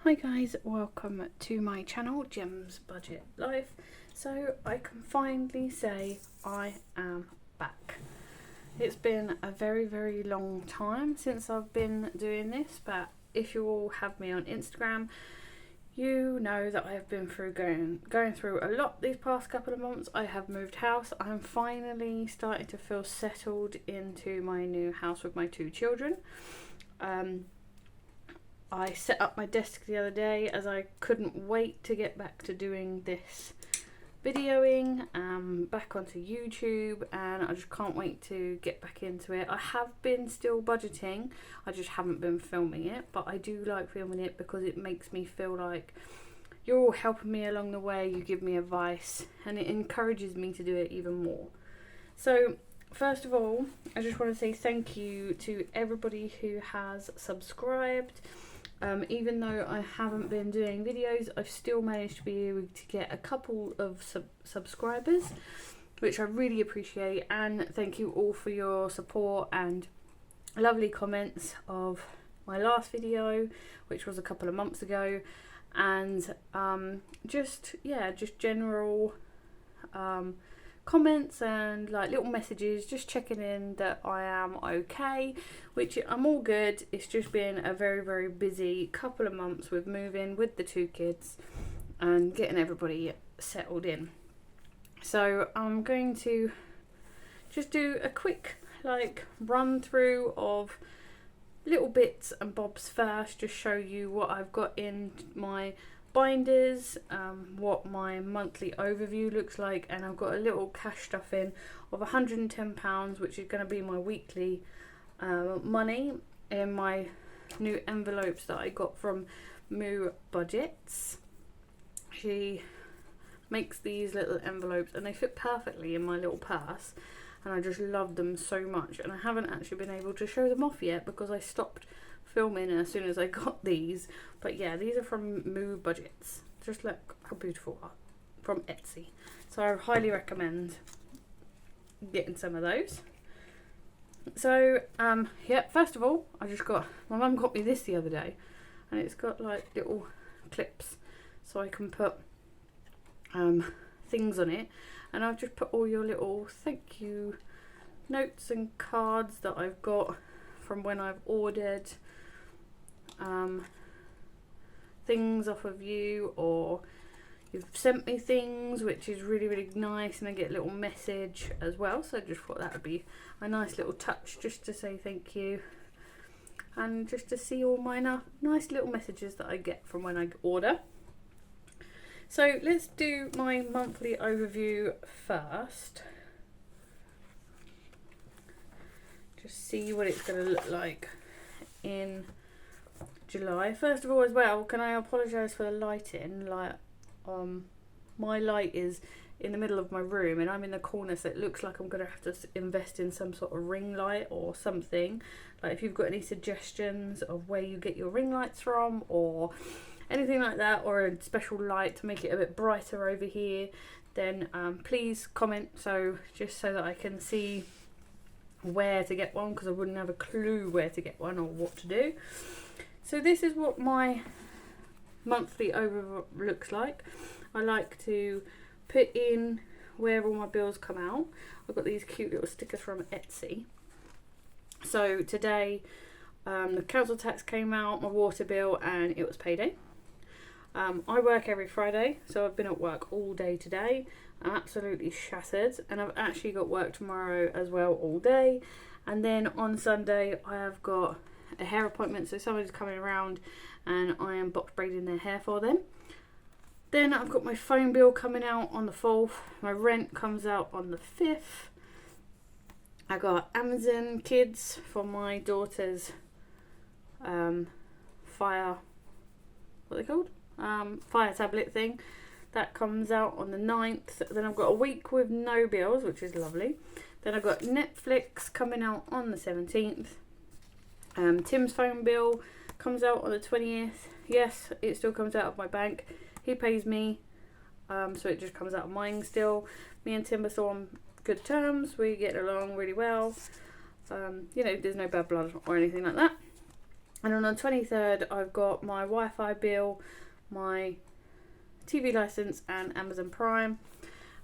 Hi guys, welcome to my channel, Gem's Budget Life. So I can finally say I am back. It's been a very long time since I've been doing this, but if you all have me on Instagram, you know that I have been through going through a lot these past couple of months. I have moved house. I'm finally starting to feel settled into my new house with my two children. I set up my desk the other day as I couldn't wait to get back to doing this videoing back onto YouTube, and I just can't wait to get back into it. I have been still budgeting, I just haven't been filming it, but I do like filming it because it makes me feel like you're all helping me along the way, you give me advice, and it encourages me to do it even more. So first of all, I just want to say thank you to everybody who has subscribed. Even though I haven't been doing videos, I've still managed to be able to get a couple of subscribers, which I really appreciate, and thank you all for your support and lovely comments of my last video, which was a couple of months ago, and just general comments and like little messages, just checking in that I am okay, which I'm all good. It's just been a very busy couple of months with moving with the two kids and getting everybody settled in. So I'm going to just do a quick run through of little bits and bobs first, just show you what I've got in my binders, what my monthly overview looks like, and I've got a little cash stuff in of £110, which is going to be my weekly money in my new envelopes that I got from Moo Budgets. She makes these little envelopes and they fit perfectly in my little purse, and I just love them so much, and I haven't actually been able to show them off yet because I stopped filming as soon as I got these. But yeah, these are from Moo Budgets. Just look how beautiful are, from Etsy. So I highly recommend getting some of those. So yeah, first of all, my mum got me this the other day, and it's got like little clips so I can put things on it, and I've just put all your little thank you notes and cards that I've got from when I've ordered things off of you, or you've sent me things, which is really nice, and I get a little message as well. So I just thought that would be a nice little touch, just to say thank you, and just to see all my nice little messages that I get from when I order. So let's do my monthly overview first. Just see what it's going to look like in July. First of all, as well, can I apologise for the lighting? My light is in the middle of my room and I'm in the corner, so it looks like I'm going to have to invest in some sort of ring light or something. Like, if you've got any suggestions of where you get your ring lights from or anything like that, or a special light to make it a bit brighter over here, then please comment, just so that I can see where to get one, because I wouldn't have a clue where to get one or what to do. So this is what my monthly overview looks like. I like to put in where all my bills come out. I've got these cute little stickers from Etsy. So today the council tax came out, my water bill, and it was payday. I work every Friday, so I've been at work all day today. I'm absolutely shattered, and I've actually got work tomorrow as well all day, and then on Sunday I have got a hair appointment, so somebody's coming around and I am box braiding their hair for them. Then I've got my phone bill coming out on the 4th, my rent comes out on the 5th. I got Amazon Kids for my daughter's fire tablet thing. That comes out on the 9th. Then I've got a week with no bills, which is lovely. Then I've got Netflix coming out on the 17th. Tim's phone bill comes out on the 20th. Yes, it still comes out of my bank. He pays me, so it just comes out of mine still. Me and Tim are still on good terms. We get along really well. There's no bad blood or anything like that. And on the 23rd, I've got my Wi-Fi bill, my TV license and Amazon Prime.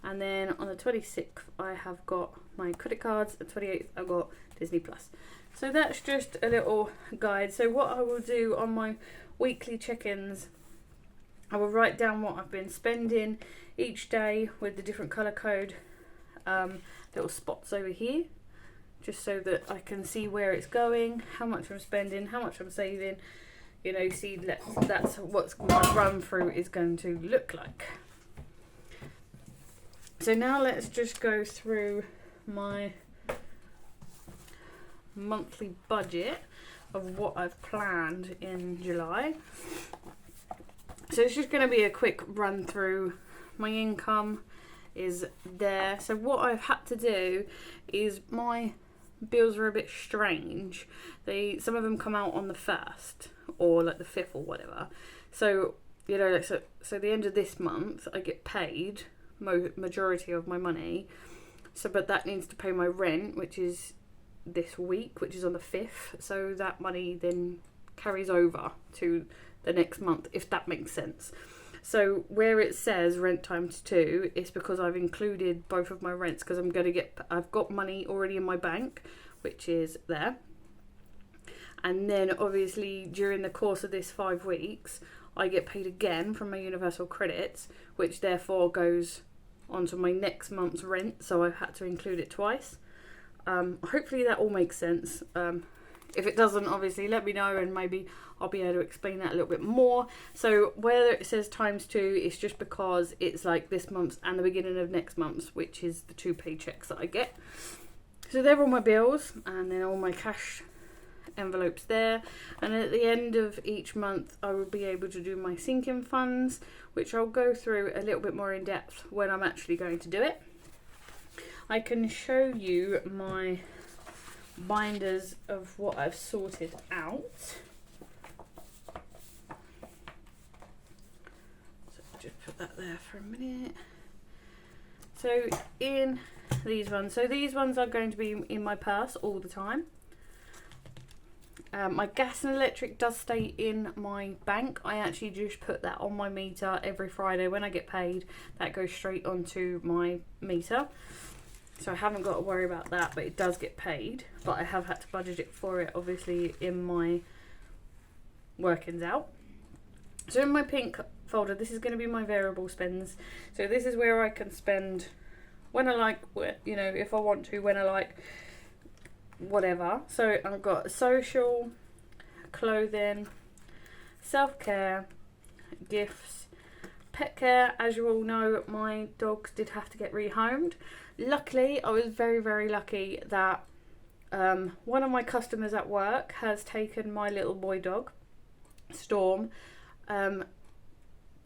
And then on the 26th, I have got my credit cards. And 28th, I've got Disney Plus. So that's just a little guide. So what I will do on my weekly check-ins, I will write down what I've been spending each day with the different colour code little spots over here, just so that I can see where it's going, how much I'm spending, how much I'm saving. You know, see, that's what my run through is going to look like. So now let's just go through my monthly budget of what I've planned in July. So it's just going to be a quick run through. My income is there. So what I've had to do is, my bills are a bit strange. Some of them come out on the 1st or like the 5th or whatever. So, you know, like, so the end of this month I get paid majority of my money. So, but that needs to pay my rent, which is this week, which is on the 5th. So that money then carries over to the next month, if that makes sense. So where it says rent times 2, it's because I've included both of my rents, because I've got money already in my bank, which is there. And then obviously during the course of this 5 weeks, I get paid again from my Universal Credits, which therefore goes onto my next month's rent. So I've had to include it twice. Hopefully that all makes sense. If it doesn't, obviously let me know, and maybe I'll be able to explain that a little bit more. So where it says times 2, it's just because it's like this month's and the beginning of next month's, which is the 2 paychecks that I get. So they're all my bills, and then all my cash envelopes there. And at the end of each month, I will be able to do my sinking funds, which I'll go through a little bit more in depth when I'm actually going to do it. I can show you my binders of what I've sorted out. So just put that there for a minute. So in these ones are going to be in my purse all the time. My gas and electric does stay in my bank. I actually just put that on my meter every Friday when I get paid. That goes straight onto my meter. So I haven't got to worry about that, but it does get paid. But I have had to budget it for it, obviously, in my workings out. So in my pink folder, this is going to be my variable spends. So this is where I can spend when I like, you know, if I want to, when I like, whatever. So I've got social, clothing, self-care, gifts, pet care. As you all know, my dogs did have to get rehomed. Luckily, I was very, very lucky that one of my customers at work has taken my little boy dog, Storm,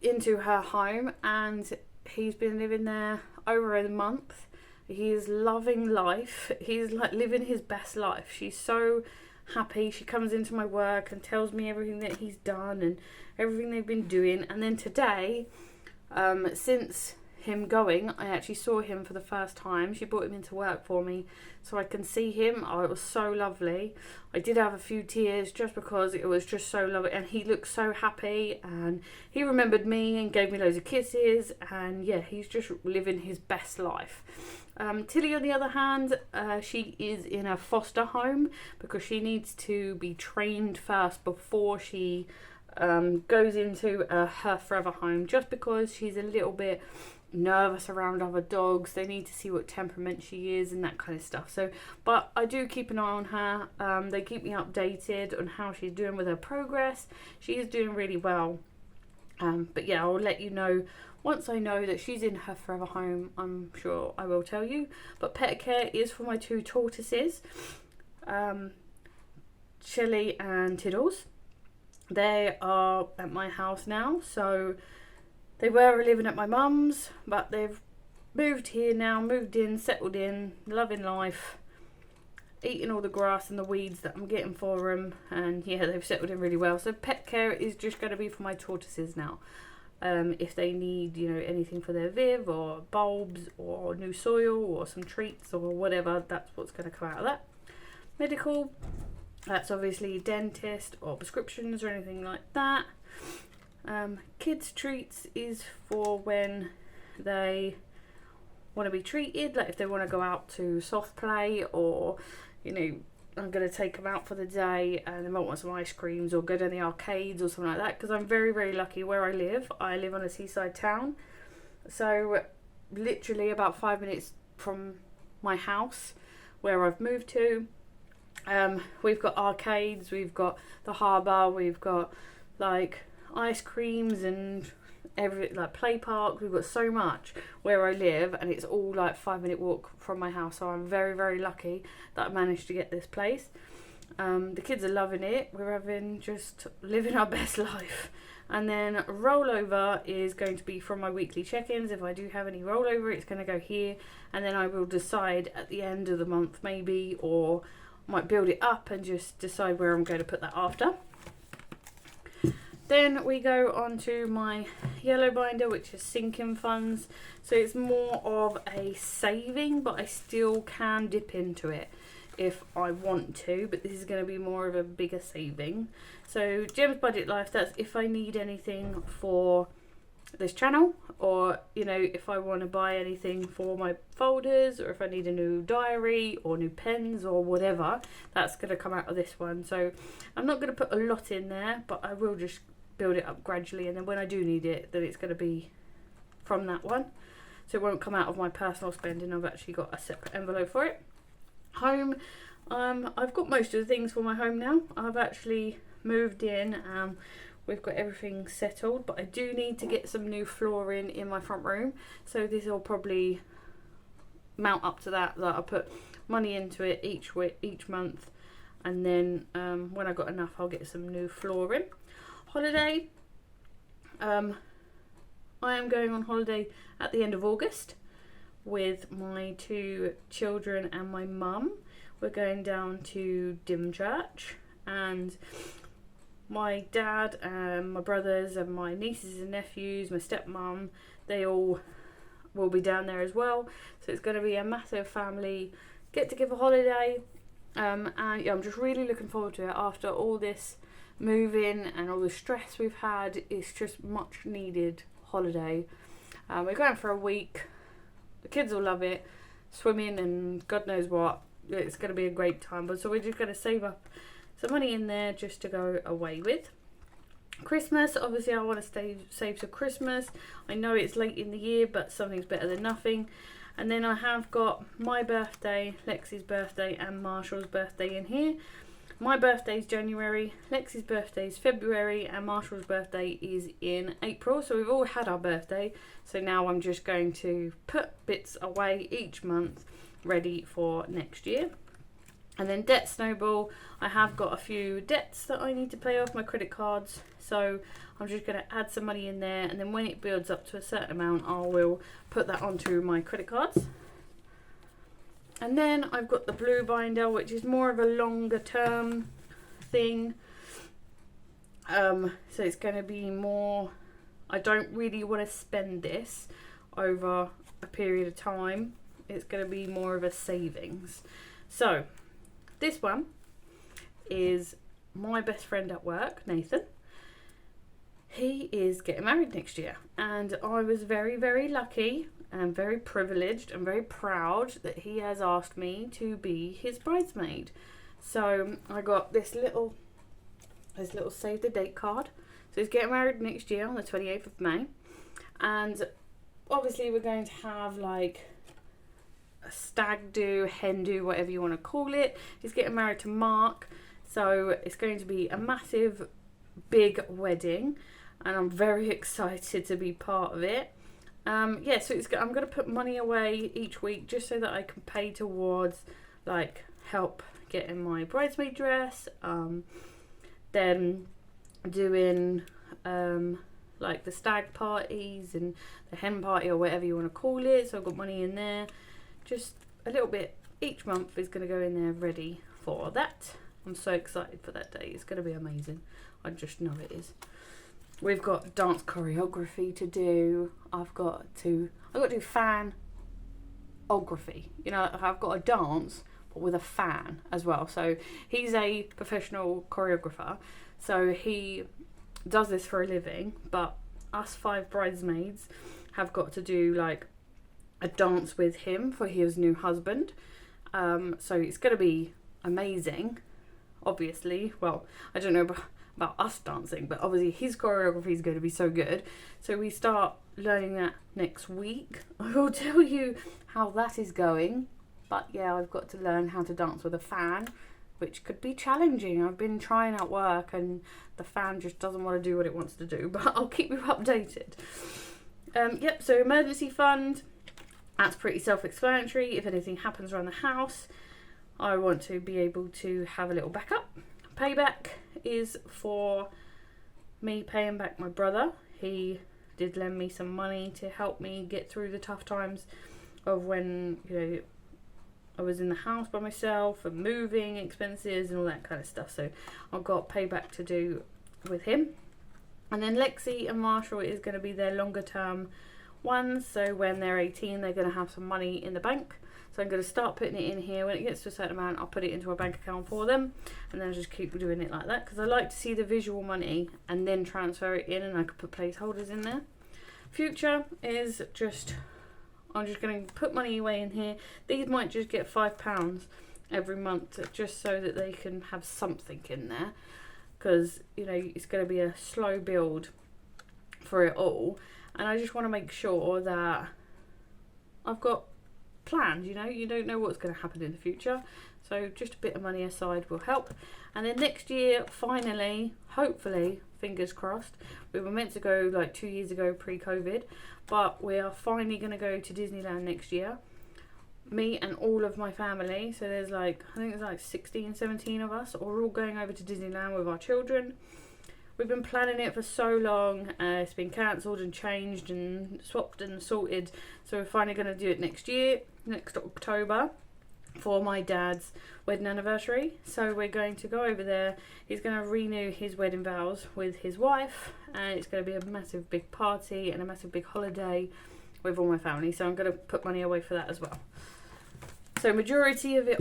into her home, and he's been living there over a month. He is loving life. He's like living his best life. She's so happy. She comes into my work and tells me everything that he's done and everything they've been doing. And then today, since him going, I actually saw him for the first time. She brought him into work for me so I can see him. Oh, it was so lovely. I did have a few tears just because it was just so lovely, and he looked so happy, and he remembered me and gave me loads of kisses, and yeah, he's just living his best life. Tilly, on the other hand, she is in a foster home because she needs to be trained first before she goes into her forever home, just because she's a little bit nervous around other dogs. They need to see what temperament she is and that kind of stuff. So, but I do keep an eye on her. They keep me updated on how she's doing with her progress. She is doing really well. But yeah, I'll let you know once I know that she's in her forever home. I'm sure I will tell you. But pet care is for my 2 tortoises, Chili and Tiddles. They are at my house now, so they were living at my mum's, but they've moved here now, moved in, settled in, loving life, eating all the grass and the weeds that I'm getting for them, and yeah, they've settled in really well. So pet care is just going to be for my tortoises now. If they need, you know, anything for their Viv or bulbs or new soil or some treats or whatever, that's what's going to come out of that. Medical, That's obviously dentist or prescriptions or anything like that. Kids treats is for when they want to be treated, like if they want to go out to soft play, or I'm going to take them out for the day and they might want some ice creams or go to the arcades or something like that, because I'm very, very lucky where I live on a seaside town, so literally about 5 minutes from my house where I've moved to, we've got arcades, we've got the harbour, we've got like ice creams and like play parks. We've got so much where I live, and it's all like 5-minute walk from my house, so I'm very, very lucky that I managed to get this place. The kids are loving it. We're just living our best life. And then rollover is going to be from my weekly check-ins. If I do have any rollover, it's going to go here, and then I will decide at the end of the month maybe, or might build it up and just decide where I'm going to put that after. Then we go on to my yellow binder, which is sinking funds. So it's more of a saving, but I still can dip into it if I want to, but this is going to be more of a bigger saving. So Gem's Budget Life, that's if I need anything for this channel, or if I want to buy anything for my folders, or if I need a new diary or new pens or whatever, that's going to come out of this one. So I'm not going to put a lot in there, but I will just build it up gradually, and then when I do need it, then it's going to be from that one, so it won't come out of my personal spending. I've actually got a separate envelope for it. Home, I've got most of the things for my home now. I've actually moved in, we've got everything settled, but I do need to get some new flooring in my front room, so this will probably mount up to that I put money into it each month, and then when I got enough, I'll get some new flooring. Holiday, I am going on holiday at the end of August with my 2 children and my mum. We're going down to Dymchurch, and my dad and my brothers and my nieces and nephews, my stepmom, they all will be down there as well. So it's going to be a massive family get-together holiday, and yeah, I'm just really looking forward to it. After all this moving and all the stress we've had, it's just much needed holiday. We're going for a week. The kids will love it, swimming and God knows what. It's going to be a great time, but so we're just going to save up some money in there just to go away with. Christmas, obviously I want to save for Christmas. I know it's late in the year, but something's better than nothing. And then I have got my birthday, Lexi's birthday and Marshall's birthday in here. My birthday's January, Lexi's birthday's February, and Marshall's birthday is in April. So we've all had our birthday. So now I'm just going to put bits away each month ready for next year. And then debt snowball, I have got a few debts that I need to pay off, my credit cards. So I'm just going to add some money in there, and then when it builds up to a certain amount, I will put that onto my credit cards. And then I've got the blue binder, which is more of a longer term thing. So it's going to be more, I don't really want to spend this over a period of time. It's going to be more of a savings. So this one is my best friend at work, Nathan. He is getting married next year, and I was very, very lucky and very privileged and very proud that he has asked me to be his bridesmaid. So I got this little save the date card. So he's getting married next year on the 28th of May, and obviously we're going to have like a stag do, hen do, whatever you want to call it. He's getting married to Mark, so it's going to be a massive big wedding, and I'm very excited to be part of it. Yeah, so I'm going to put money away each week just so that I can pay towards like help getting my bridesmaid dress, then doing like the stag parties and the hen party or whatever you want to call it. So I've got money in there, just a little bit each month is going to go in there ready for that. I'm so excited for that day. It's going to be amazing. I just know it is. We've got dance choreography to do. I've got to do fanography. You know, I've got to dance with a fan as well. So he's a professional choreographer, so he does this for a living, but us 5 bridesmaids have got to do like a dance with him for his new husband. So it's going to be amazing, obviously. Well, I don't know about us dancing, but obviously his choreography is going to be so good. So we start learning that next week. I will tell you how that is going. But yeah, I've got to learn how to dance with a fan, which could be challenging. I've been trying at work and the fan just doesn't want to do what it wants to do, but I'll keep you updated. Yep, so emergency fund, that's pretty self-explanatory. If anything happens around the house, I want to be able to have a little backup. Payback is for me paying back my brother. He did lend me some money to help me get through the tough times of when, you know, I was in the house by myself and moving expenses and all that kind of stuff. So I've got payback to do with him. And then Lexi and Marshall is going to be their longer term ones. So when they're 18, they're going to have some money in the bank. So I'm going to start putting it in here. When it gets to a certain amount, I'll put it into a bank account for them. And then I'll just keep doing it like that, because I like to see the visual money and then transfer it in, and I could put placeholders in there. Future is just, I'm just going to put money away in here. These might just get £5 every month, just so that they can have something in there, because, you know, it's going to be a slow build for it all, and I just want to make sure that I've got plans. You know, you don't know what's going to happen in the future, so just a bit of money aside will help. And then next year, finally, hopefully, fingers crossed, we were meant to go like 2 years ago pre-COVID, but we are finally going to go to Disneyland next year. Me and all of my family, so there's like, I think there's like 16, 17 of us, we're all going over to Disneyland with our children. We've been planning it for so long, it's been cancelled and changed and swapped and sorted, so we're finally going to do it next year, next October, for my dad's wedding anniversary. So we're going to go over there. He's going to renew his wedding vows with his wife, and it's going to be a massive big party and a massive big holiday with all my family, so I'm going to put money away for that as well. So majority of it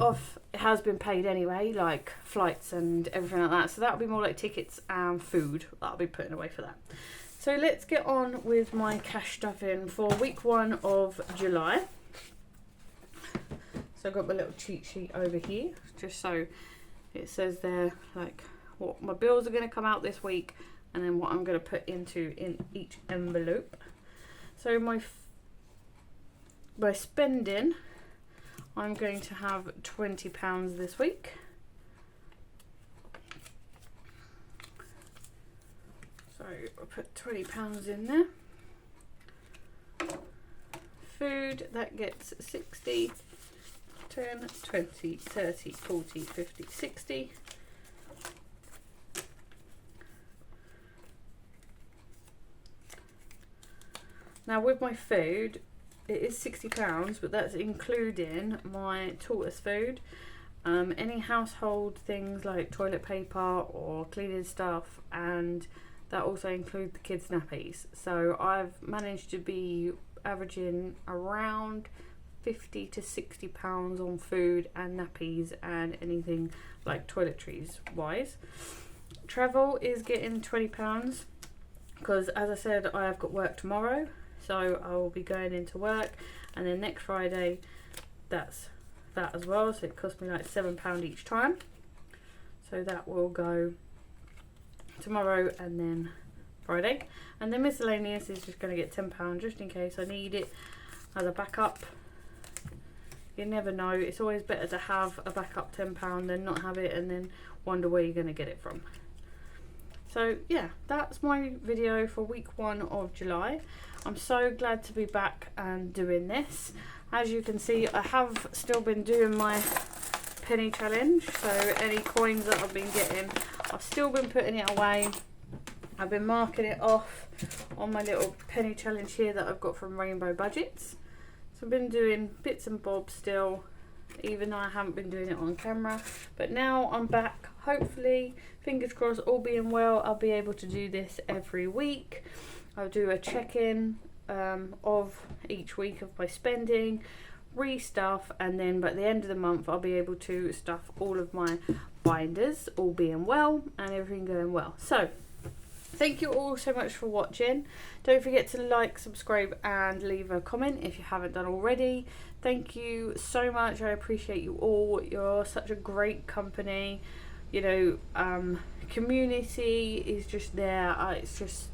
has been paid anyway, like flights and everything like that, so that'll be more like tickets and food that I'll be putting away for that. So let's get on with my cash stuff in for week 1 of July. So I've got my little cheat sheet over here, just so it says there like what my bills are going to come out this week, and then what I'm going to put into in each envelope. So my spending, I'm going to have £20 this week. So I'll put £20 in there. Food, that gets 60. 10, 20, 30, 40, 50, 60. Now with my food, it is £60, but that's including my tortoise food, any household things like toilet paper or cleaning stuff, and that also includes the kids' nappies. So I've managed to be averaging around £50 to £60 on food and nappies and anything like toiletries wise. Travel is getting £20 because, as I said, I have got work tomorrow, so I will be going into work, and then next Friday that's that as well, so it cost me like £7 each time, so that will go tomorrow and then Friday. And then miscellaneous is just going to get £10 just in case I need it as a backup. You never know, it's always better to have a backup £10 than not have it and then wonder where you're going to get it from. So yeah, that's my video for week 1 of July. I'm so glad to be back and doing this. As you can see, I have still been doing my penny challenge, so any coins that I've been getting, I've still been putting it away. I've been marking it off on my little penny challenge here that I've got from Rainbow Budgets. So I've been doing bits and bobs still, even though I haven't been doing it on camera. But now I'm back, hopefully, fingers crossed, all being well, I'll be able to do this every week. I'll do a check-in of each week of my spending, restuff, and then by the end of the month I'll be able to stuff all of my binders, all being well and everything going well. So thank you all so much for watching. Don't forget to like, subscribe and leave a comment if you haven't done already. Thank you so much. I appreciate you all. You're such a great company. You know, community is just there. It's just,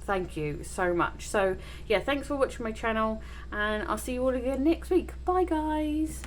thank you so much. So yeah, thanks for watching my channel, and I'll see you all again next week. Bye guys.